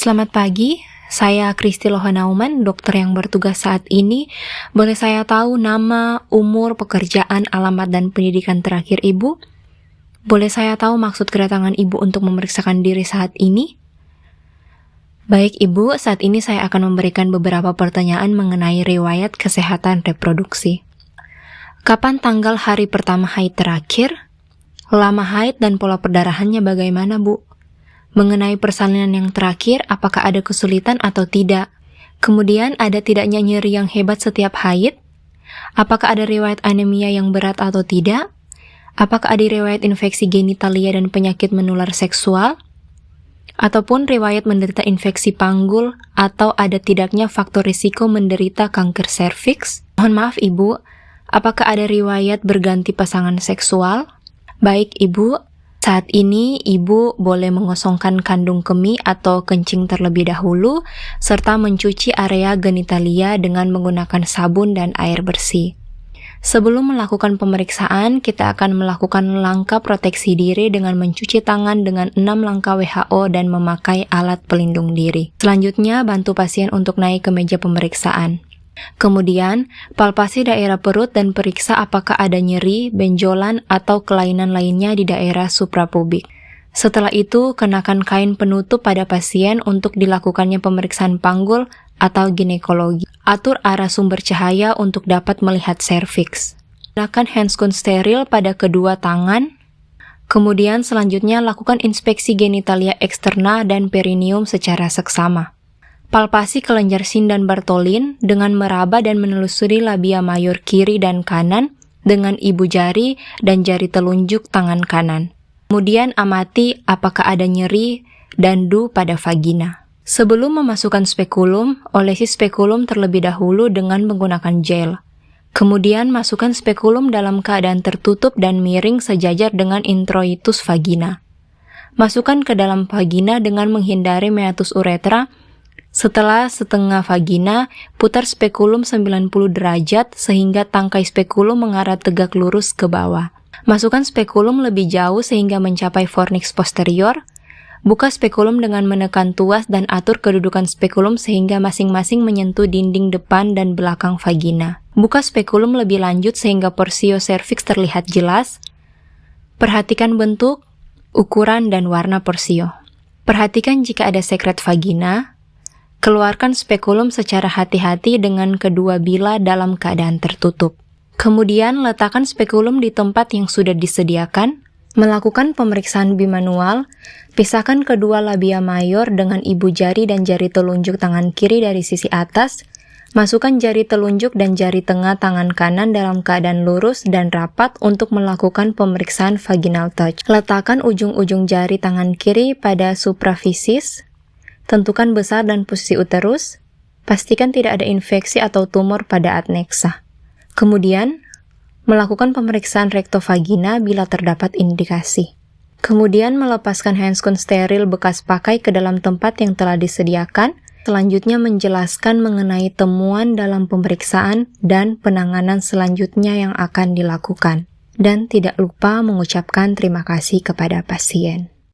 Selamat pagi, saya Kristi Lohanauman, dokter yang bertugas saat ini. Boleh saya tahu nama, umur, pekerjaan, alamat, dan pendidikan terakhir Ibu? Boleh saya tahu maksud kedatangan Ibu untuk memeriksakan diri saat ini? Baik Ibu, saat ini saya akan memberikan beberapa pertanyaan mengenai riwayat kesehatan reproduksi. Kapan tanggal hari pertama haid terakhir? Lama haid dan pola perdarahannya bagaimana, Bu? Mengenai persalinan yang terakhir, apakah ada kesulitan atau tidak? Kemudian, ada tidaknya nyeri yang hebat setiap haid? Apakah ada riwayat anemia yang berat atau tidak? Apakah ada riwayat infeksi genitalia dan penyakit menular seksual? Ataupun riwayat menderita infeksi panggul atau ada tidaknya faktor risiko menderita kanker serviks? Mohon maaf Ibu, apakah ada riwayat berganti pasangan seksual? Baik Ibu, saat ini Ibu boleh mengosongkan kandung kemih atau kencing terlebih dahulu, serta mencuci area genitalia dengan menggunakan sabun dan air bersih. Sebelum melakukan pemeriksaan, kita akan melakukan langkah proteksi diri dengan mencuci tangan dengan 6 langkah WHO dan memakai alat pelindung diri. Selanjutnya, bantu pasien untuk naik ke meja pemeriksaan. Kemudian, palpasi daerah perut dan periksa apakah ada nyeri, benjolan, atau kelainan lainnya di daerah suprapubik. Setelah itu, kenakan kain penutup pada pasien untuk dilakukannya pemeriksaan panggul atau ginekologi. Atur arah sumber cahaya untuk dapat melihat serviks. Gunakan handscoon steril pada kedua tangan. Kemudian selanjutnya lakukan inspeksi genitalia eksterna dan perineum secara seksama. Palpasi kelenjar Sin dan Bartholin dengan meraba dan menelusuri labia mayor kiri dan kanan dengan ibu jari dan jari telunjuk tangan kanan. Kemudian amati apakah ada nyeri dan du pada vagina. Sebelum memasukkan spekulum, olesi spekulum terlebih dahulu dengan menggunakan gel. Kemudian masukkan spekulum dalam keadaan tertutup dan miring sejajar dengan introitus vagina. Masukkan ke dalam vagina dengan menghindari meatus uretra. Setelah setengah vagina, putar spekulum 90 derajat sehingga tangkai spekulum mengarah tegak lurus ke bawah. Masukkan spekulum lebih jauh sehingga mencapai fornix posterior. Buka spekulum dengan menekan tuas dan atur kedudukan spekulum sehingga masing-masing menyentuh dinding depan dan belakang vagina. Buka spekulum lebih lanjut sehingga porsio serviks terlihat jelas. Perhatikan bentuk, ukuran, dan warna porsio. Perhatikan jika ada sekret vagina. Keluarkan spekulum secara hati-hati dengan kedua bila dalam keadaan tertutup. Kemudian letakkan spekulum di tempat yang sudah disediakan. Melakukan pemeriksaan bimanual, pisahkan kedua labia mayor dengan ibu jari dan jari telunjuk tangan kiri dari sisi atas. Masukkan jari telunjuk dan jari tengah tangan kanan dalam keadaan lurus dan rapat untuk melakukan pemeriksaan vaginal touch. Letakkan ujung-ujung jari tangan kiri pada suprafisis. Tentukan besar dan posisi uterus. Pastikan tidak ada infeksi atau tumor pada adnexa. Kemudian, melakukan pemeriksaan rektovagina bila terdapat indikasi. Kemudian, melepaskan handscoon steril bekas pakai ke dalam tempat yang telah disediakan. Selanjutnya, menjelaskan mengenai temuan dalam pemeriksaan dan penanganan selanjutnya yang akan dilakukan. Dan tidak lupa mengucapkan terima kasih kepada pasien.